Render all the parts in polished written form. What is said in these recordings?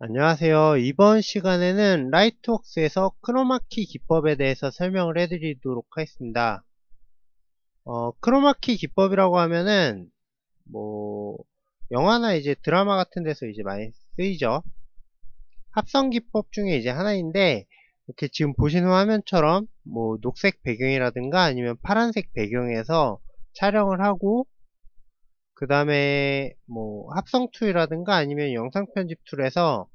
안녕하세요. 이번 시간에는 라이트웍스에서 크로마키 기법에 대해서 설명을 해드리도록 하겠습니다. 크로마키 기법이라고 하면은 뭐 영화나 이제 드라마 같은 데서 이제 많이 쓰이죠. 합성 기법 중에 이제 하나인데, 이렇게 지금 보시는 화면처럼 뭐 녹색 배경이라든가 아니면 파란색 배경에서 촬영을 하고, 그 다음에 뭐 합성 툴이라든가 아니면 영상 편집 툴에서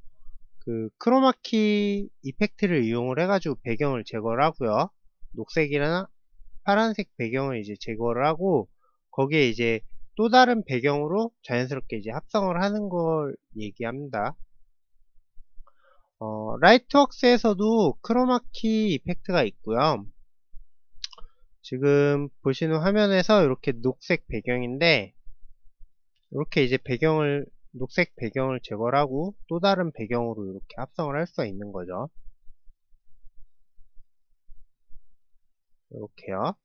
그 크로마키 이펙트를 이용을 해가지고 배경을 제거를 하고요. 녹색이나 파란색 배경을 이제 제거를 하고, 거기에 이제 또 다른 배경으로 자연스럽게 이제 합성을 하는 걸 얘기합니다. 라이트웍스에서도 크로마키 이펙트가 있고요. 지금 보시는 화면에서 이렇게 녹색 배경인데, 이렇게 이제 녹색 배경을 제거를 하고 또 다른 배경으로 이렇게 합성을 할 수가 있는 거죠. 이렇게요.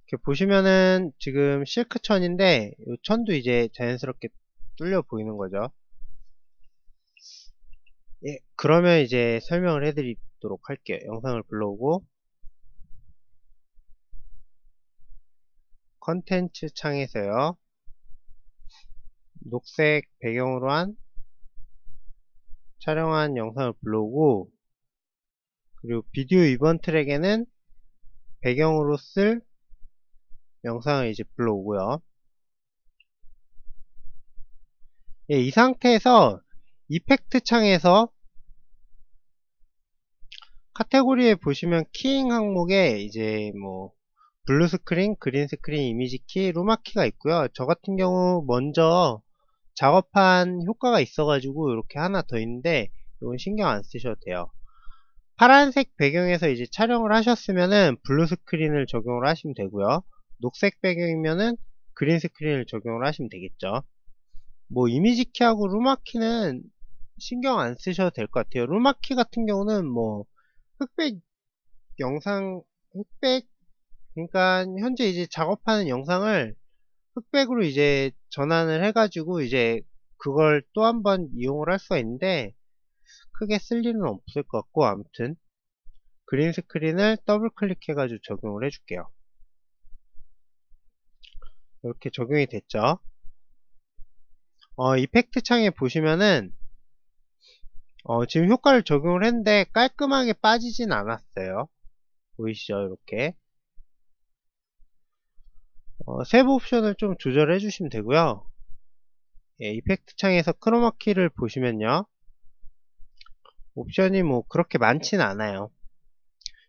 이렇게 보시면은 지금 실크천인데, 이 천도 이제 자연스럽게 뚫려 보이는 거죠. 예, 그러면 이제 설명을 해드리도록 할게요. 영상을 불러오고 컨텐츠 창에서요, 녹색 배경으로 한 촬영한 영상을 불러오고, 그리고 비디오 2번 트랙에는 배경으로 쓸 영상을 이제 불러오고요. 예, 이 상태에서 이펙트 창에서 카테고리에 보시면 키잉 항목에 이제 뭐 블루 스크린, 그린 스크린, 이미지 키, 루마 키가 있고요. 저 같은 경우 먼저 작업한 효과가 있어가지고 이렇게 하나 더 있는데, 이건 신경 안 쓰셔도 돼요. 파란색 배경에서 이제 촬영을 하셨으면은 블루 스크린을 적용을 하시면 되고요. 녹색 배경이면은 그린 스크린을 적용을 하시면 되겠죠. 뭐 이미지 키하고 루마 키는 신경 안 쓰셔도 될 것 같아요. 루마 키 같은 경우는 뭐 흑백 영상, 흑백, 그러니까 현재 이제 작업하는 영상을 흑백으로 이제 전환을 해가지고 이제 그걸 또 한번 이용을 할 수가 있는데, 크게 쓸 일은 없을 것 같고, 아무튼 그린 스크린을 더블 클릭해가지고 적용을 해줄게요. 이렇게 적용이 됐죠. 이펙트 창에 보시면은 지금 효과를 적용을 했는데 깔끔하게 빠지진 않았어요. 보이시죠? 이렇게 세부 옵션을 좀 조절해 주시면 되고요. 예, 이펙트 창에서 크로마키를 보시면요, 옵션이 뭐 그렇게 많지는 않아요.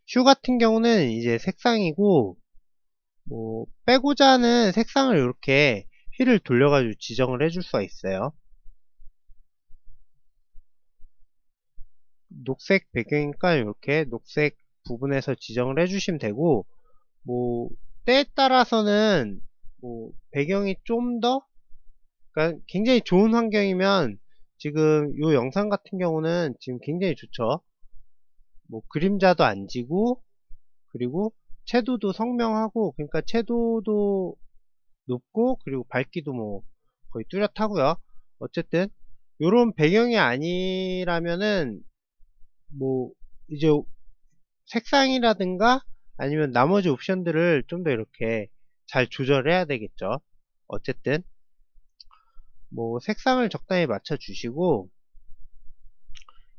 휴 같은 경우는 이제 색상이고, 뭐 빼고자 하는 색상을 이렇게 휠을 돌려가지고 지정을 해줄 수가 있어요. 녹색 배경이니까 이렇게 녹색 부분에서 지정을 해주시면 되고, 뭐 때에 따라서는 뭐 배경이 좀 더, 그러니까 굉장히 좋은 환경이면, 지금 이 영상 같은 경우는 지금 굉장히 좋죠. 뭐 그림자도 안 지고, 그리고 채도도 선명하고, 그러니까 채도도 높고, 그리고 밝기도 뭐 거의 뚜렷하고요. 어쨌든 요런 배경이 아니라면은 뭐 이제 색상이라든가 아니면 나머지 옵션들을 좀 더 이렇게 잘 조절해야 되겠죠. 어쨌든 뭐 색상을 적당히 맞춰 주시고,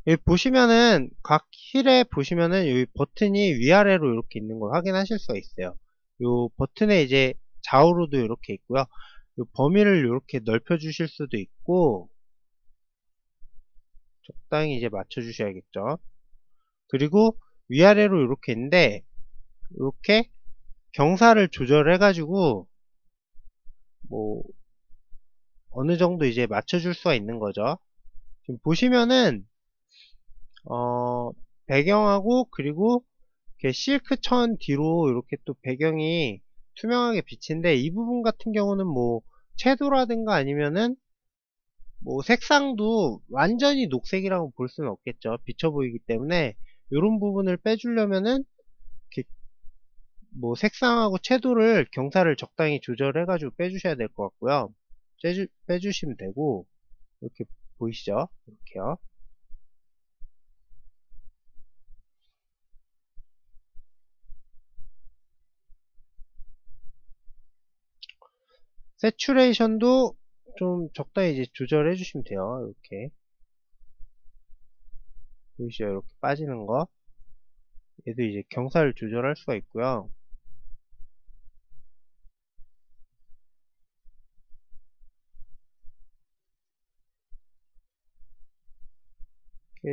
여기 보시면은 각 힐에 보시면은 여기 버튼이 위아래로 이렇게 있는 걸 확인하실 수가 있어요. 요 버튼에 이제 좌우로도 이렇게 있고요. 요 범위를 이렇게 넓혀 주실 수도 있고, 적당히 이제 맞춰 주셔야겠죠. 그리고 위아래로 이렇게 있는데, 이렇게 경사를 조절해 가지고 뭐 어느 정도 이제 맞춰 줄 수가 있는 거죠. 지금 보시면은 배경하고, 그리고 이렇게 실크 천 뒤로 이렇게 또 배경이 투명하게 비치는데, 이 부분 같은 경우는 뭐 채도라든가 아니면은 뭐 색상도 완전히 녹색이라고 볼 수는 없겠죠. 비쳐 보이기 때문에 이런 부분을 빼주려면은 이렇게 뭐 색상하고 채도를 경사를 적당히 조절해 가지고 빼주셔야 될 것 같고요. 빼주시면 되고, 이렇게 보이시죠? 이렇게요. 세츄레이션도 좀 적당히 이제 조절해 주시면 돼요. 이렇게 보이시죠? 이렇게 빠지는 거. 얘도 이제 경사를 조절할 수가 있고요.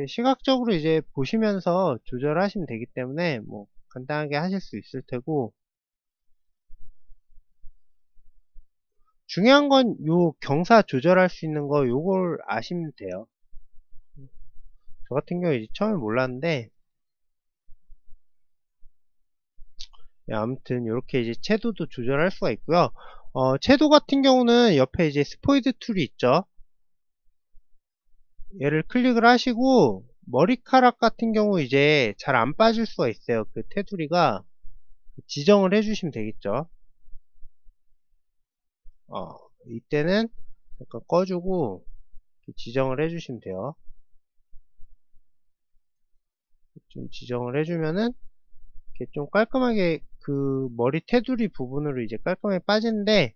시각적으로 이제 보시면서 조절하시면 되기 때문에 뭐 간단하게 하실 수 있을 테고, 중요한 건 요 경사 조절할 수 있는 거 요걸 아시면 돼요. 저 같은 경우에 이제 처음에 몰랐는데, 아무튼 이렇게 이제 채도도 조절할 수가 있고요. 채도 같은 경우는 옆에 이제 스포이드 툴이 있죠. 얘를 클릭을 하시고 머리카락 같은 경우 이제 잘 안 빠질 수가 있어요. 그 테두리가 지정을 해주시면 되겠죠. 이때는 잠깐 꺼주고 지정을 해주시면 돼요. 좀 지정을 해주면은 이렇게 좀 깔끔하게 그 머리 테두리 부분으로 이제 깔끔하게 빠지는데,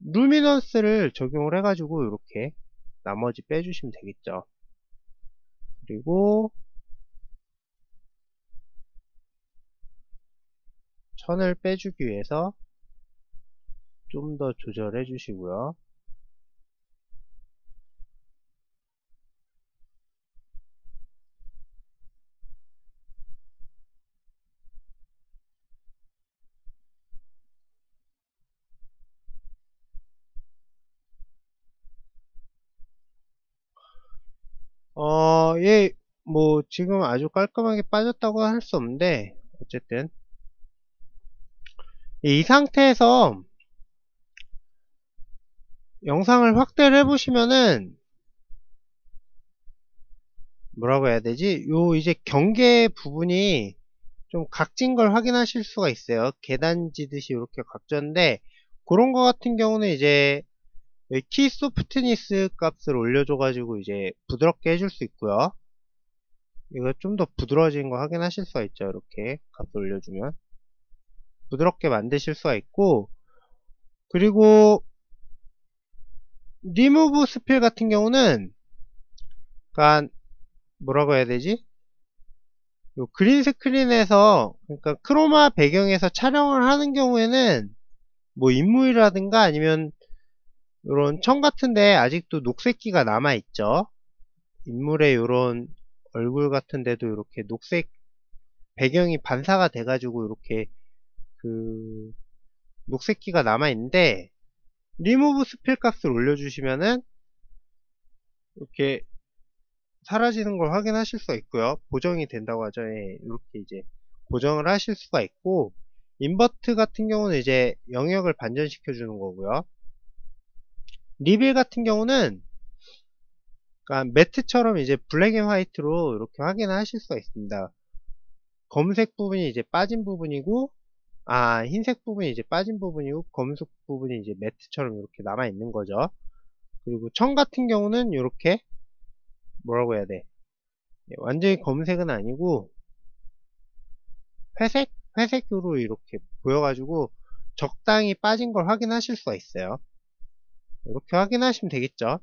루미넌스를 적용을 해가지고 이렇게 나머지 빼주시면 되겠죠. 그리고 천을 빼주기 위해서 좀 더 조절해 주시고요. 예, 뭐 지금 아주 깔끔하게 빠졌다고 할 수 없는데, 어쨌든 이 상태에서 영상을 확대를 해보시면은 뭐라고 해야 되지? 요 이제 경계 부분이 좀 각진 걸 확인하실 수가 있어요. 계단 지듯이 이렇게 각졌는데, 그런 거 같은 경우는 이제 키 소프트니스 값을 올려줘가지고 이제 부드럽게 해줄 수 있고요. 이거 좀 더 부드러워진 거 확인하실 수가 있죠. 이렇게 값을 올려주면 부드럽게 만드실 수가 있고, 그리고 리무브 스필 같은 경우는 그러니까 뭐라고 해야 되지? 요 그린 스크린에서, 그러니까 크로마 배경에서 촬영을 하는 경우에는 뭐 인물이라든가 아니면 요런 청 같은데 아직도 녹색기가 남아 있죠. 인물의 요런 얼굴 같은데도 이렇게 녹색 배경이 반사가 돼가지고 이렇게 그 녹색기가 남아 있는데, 리무브 스필 값을 올려주시면은 이렇게 사라지는 걸 확인하실 수가 있고요. 보정이 된다고 하죠. 예, 이렇게 이제 보정을 하실 수가 있고, 인버트 같은 경우는 이제 영역을 반전시켜 주는 거고요. 리빌 같은 경우는 그러니까 매트처럼 이제 블랙 앤 화이트로 이렇게 확인하실 수가 있습니다. 검색 부분이 이제 빠진 부분이고, 흰색 부분이 이제 빠진 부분이고, 검색 부분이 이제 매트처럼 이렇게 남아 있는 거죠. 그리고 청 같은 경우는 이렇게 뭐라고 해야 돼? 완전히 검색은 아니고 회색으로 이렇게 보여가지고 적당히 빠진 걸 확인하실 수가 있어요. 이렇게 확인하시면 되겠죠.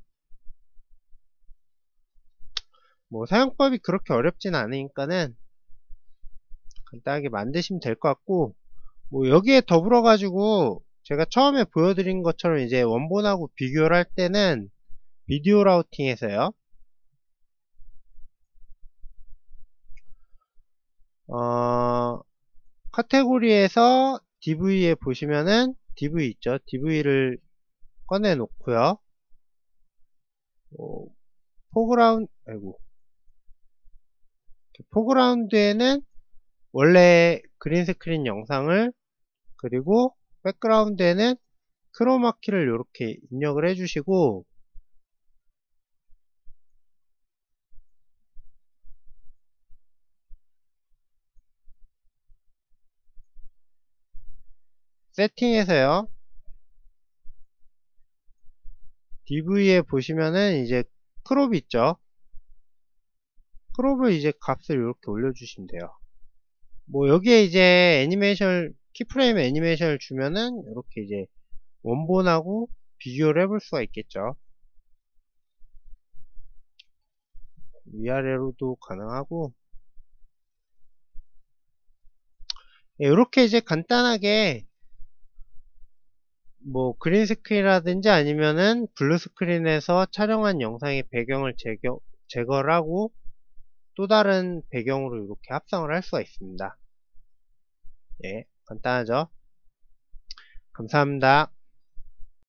뭐 사용법이 그렇게 어렵진 않으니까는 간단하게 만드시면 될 것 같고, 뭐 여기에 더불어 가지고 제가 처음에 보여드린 것처럼 이제 원본하고 비교를 할 때는 비디오 라우팅에서요, 카테고리에서 DV에 보시면은 DV 있죠. DV를 꺼내 놓고요. 포그라운드, 아이고, 포그라운드에는 원래 그린 스크린 영상을, 그리고 백그라운드에는 크로마키를 이렇게 입력을 해주시고, 세팅에서요, DV에 보시면은 이제 크롭 있죠. 크롭을 이제 값을 이렇게 올려주시면 돼요. 뭐 여기에 이제 애니메이션 키프레임 애니메이션을 주면은 이렇게 이제 원본하고 비교를 해볼 수가 있겠죠. 위아래로도 가능하고, 이렇게 이제 간단하게 뭐 그린 스크린이라든지 아니면은 블루 스크린에서 촬영한 영상의 배경을 제거를 하고 또 다른 배경으로 이렇게 합성을 할 수가 있습니다. 예, 간단하죠? 감사합니다.